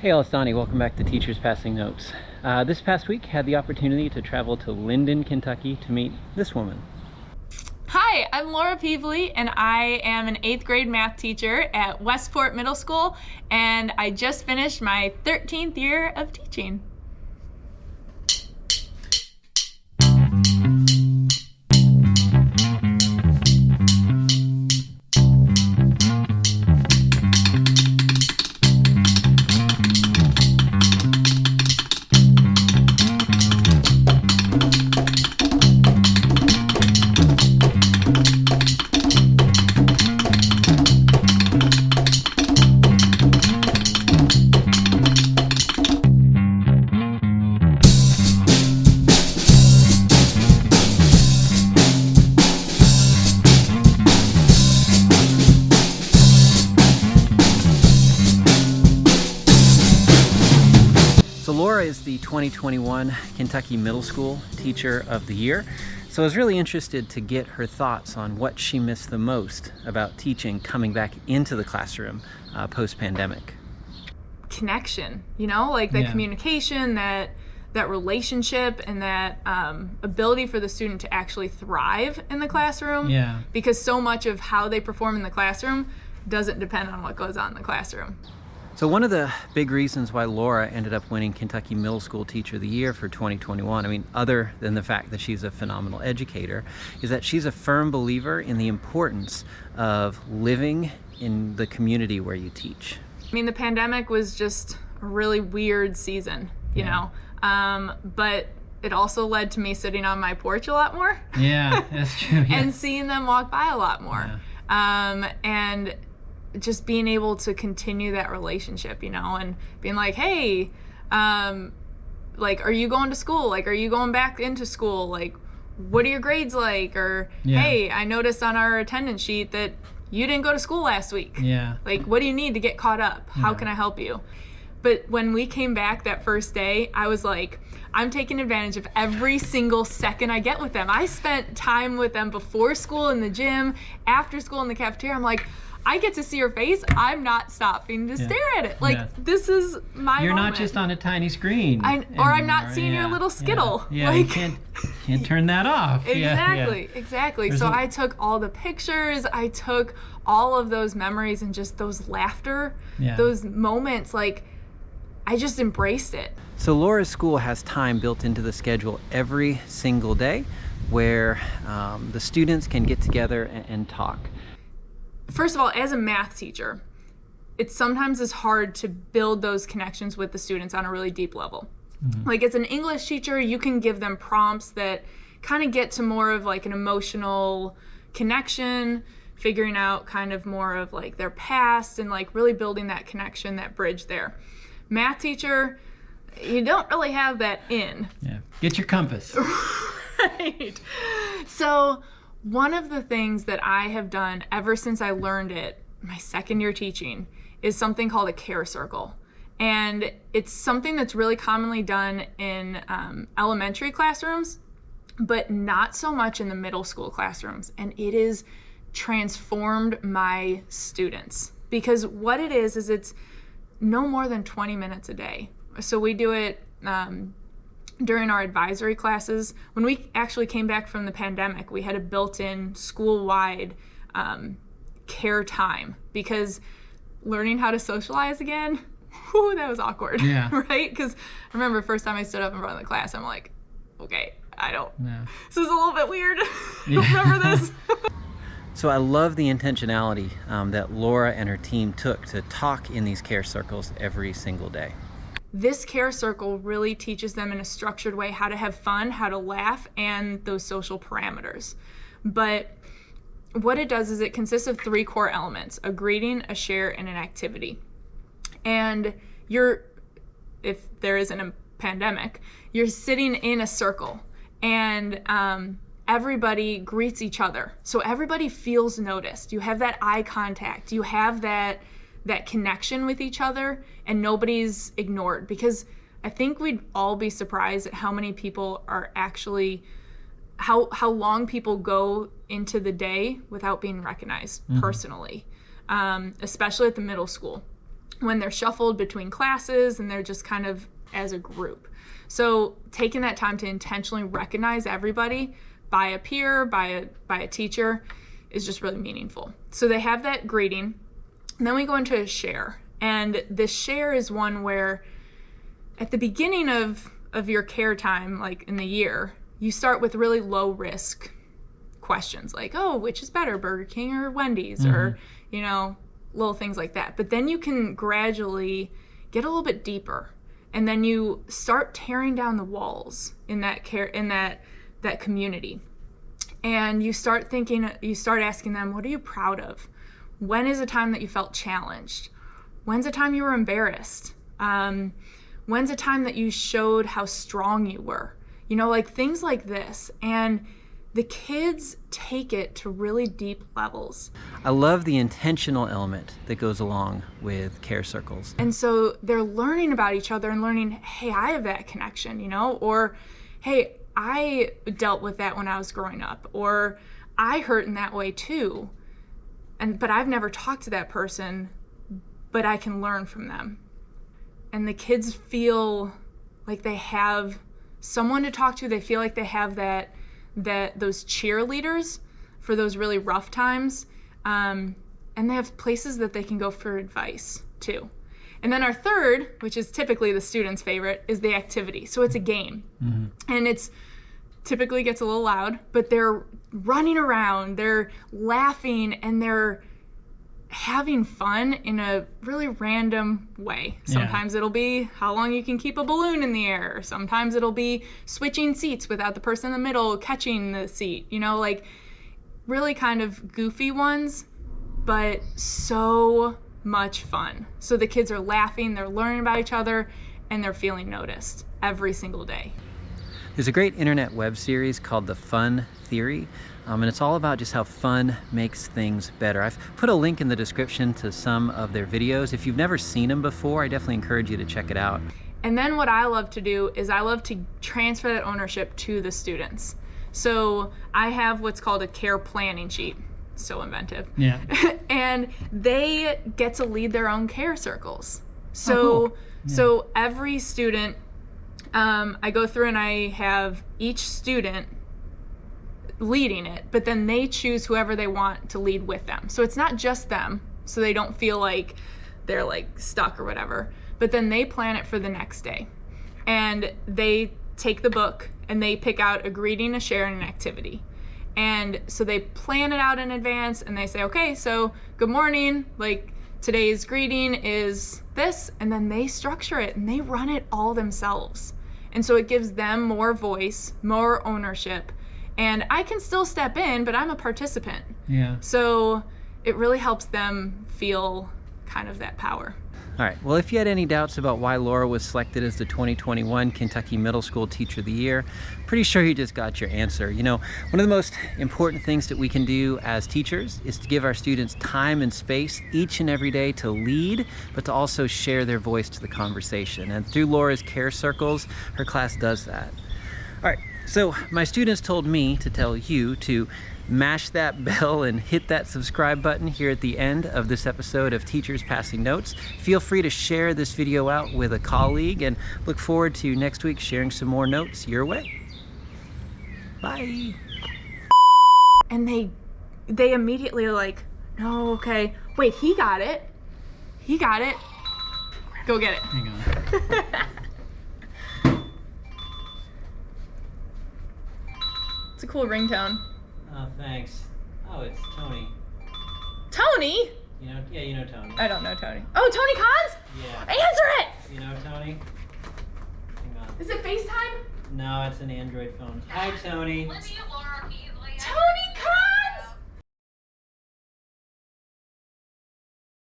Hey, Alistani, welcome back to Teachers Passing Notes. This past week, had the opportunity to travel to Lyndon, Kentucky to meet this woman. Hi, I'm Laura Peavley, and I am an 8th grade math teacher at Westport Middle School, and I just finished my 13th year of teaching. So Laura is the 2021 Kentucky Middle School Teacher of the Year. So I was really interested to get her thoughts on what she missed the most about teaching coming back into the classroom post-pandemic. Connection, like that communication, that relationship, and that ability for the student to actually thrive in the classroom. Yeah. Because so much of how they perform in the classroom doesn't depend on what goes on in the classroom. So one of the big reasons why Laura ended up winning Kentucky Middle School Teacher of the Year for 2021, other than the fact that she's a phenomenal educator, is that she's a firm believer in the importance of living in the community where you teach. The pandemic was just a really weird season, but it also led to me sitting on my porch a lot more. Yeah, that's true. Yeah. And seeing them walk by a lot more. Yeah. And just being able to continue that relationship, and being like, hey, are you going to school? Are you going back into school? What are your grades like? Or, hey, I noticed on our attendance sheet that you didn't go to school last week. Yeah. What do you need to get caught up? How can I help you? But when we came back that first day, I was like, I'm taking advantage of every single second I get with them. I spent time with them before school in the gym, after school in the cafeteria. I'm like, I get to see your face. I'm not stopping to stare at it. This is my You're moment. not just on a tiny screen. Or I'm not seeing your little skittle. Yeah, you can't turn that off. Exactly. So I took all the pictures. I took all of those memories and just those laughter, those moments. I just embraced it. So Laura's school has time built into the schedule every single day where the students can get together and talk. First of all, as a math teacher, it sometimes is hard to build those connections with the students on a really deep level. Mm-hmm. As an English teacher, you can give them prompts that kind of get to more of an emotional connection, figuring out kind of more of their past and really building that connection, that bridge there. Math teacher, you don't really have that in. Yeah. Get your compass. Right. So one of the things that I have done ever since I learned it, my second year teaching, is something called a care circle. And it's something that's really commonly done in elementary classrooms, but not so much in the middle school classrooms. And it has transformed my students. Because what it is it's no more than 20 minutes a day. So we do it during our advisory classes. When we actually came back from the pandemic, we had a built-in school-wide care time, because learning how to socialize again, that was awkward, right? Because I remember the first time I stood up in front of the class, I'm like, okay, this is a little bit weird. Remember this? So I love the intentionality that Laura and her team took to talk in these care circles every single day. This care circle really teaches them in a structured way how to have fun, how to laugh, and those social parameters. But what it does is it consists of 3 core elements: a greeting, a share, and an activity. And if there isn't a pandemic, you're sitting in a circle, and everybody greets each other. So everybody feels noticed. You have that eye contact. You have that connection with each other, and nobody's ignored. Because I think we'd all be surprised at how many people are actually, how long people go into the day without being recognized personally, especially at the middle school. when they're shuffled between classes and they're just kind of as a group. So taking that time to intentionally recognize everybody by a peer, by a teacher, is just really meaningful. So they have that greeting, and then we go into a share. And the share is one where at the beginning of your care time, like in the year, you start with really low risk questions like, oh, which is better, Burger King or Wendy's, or, you know, little things like that. But then you can gradually get a little bit deeper, and then you start tearing down the walls in that that community. And you start asking them, what are you proud of? When is a time that you felt challenged? When's a time you were embarrassed? When's a time that you showed how strong you were? You know, like things like this. And the kids take it to really deep levels. I love the intentional element that goes along with care circles. And so they're learning about each other and learning, hey, I have that connection, you know, or hey, I dealt with that when I was growing up, or I hurt in that way too. But I've never talked to that person, but I can learn from them. And the kids feel like they have someone to talk to. They feel like they have those cheerleaders for those really rough times. And they have places that they can go for advice too. And then our third, which is typically the student's favorite, is the activity. So it's a game. And it's typically gets a little loud, but they're running around, they're laughing, and they're having fun in a really random way. Sometimes it'll be how long you can keep a balloon in the air. Sometimes it'll be switching seats without the person in the middle catching the seat. You know, like really kind of goofy ones, but so much fun. So the kids are laughing, they're learning about each other, and they're feeling noticed every single day. There's a great internet web series called The Fun Theory, and it's all about just how fun makes things better. I've put a link in the description to some of their videos. If you've never seen them before, I definitely encourage you to check it out. And then what I love to do is I love to transfer that ownership to the students. So I have what's called a care planning sheet. So inventive. Yeah. And they get to lead their own care circles. So, cool. So every student, I go through and I have each student leading it, but then they choose whoever they want to lead with them. So it's not just them, so they don't feel like they're like stuck or whatever, but then they plan it for the next day. And they take the book and they pick out a greeting, a share, and an activity. And so they plan it out in advance and they say, okay, so good morning, like today's greeting is this, and then they structure it and they run it all themselves. And so it gives them more voice, more ownership, and I can still step in, but I'm a participant. Yeah. So it really helps them feel kind of that power. All right, well, if you had any doubts about why Laura was selected as the 2021 Kentucky Middle School Teacher of the Year, pretty sure you just got your answer. You know, one of the most important things that we can do as teachers is to give our students time and space each and every day to lead, but to also share their voice to the conversation. And through Laura's care circles, her class does that. All right, so my students told me to tell you to mash that bell and hit that subscribe button here at the end of this episode of Teachers Passing Notes. Feel free to share this video out with a colleague, and look forward to next week sharing some more notes your way. Bye. And they immediately are like, no, okay, wait, he got it. He got it. Go get it. Hang on. It's a cool ringtone. Oh, thanks. Oh, it's Tony. Tony? You know Tony. I don't know Tony. Oh, Tony Cons? Yeah. Answer it! You know Tony? Hang on. Is it FaceTime? No, it's an Android phone. Hi, Tony. Let me get Laura.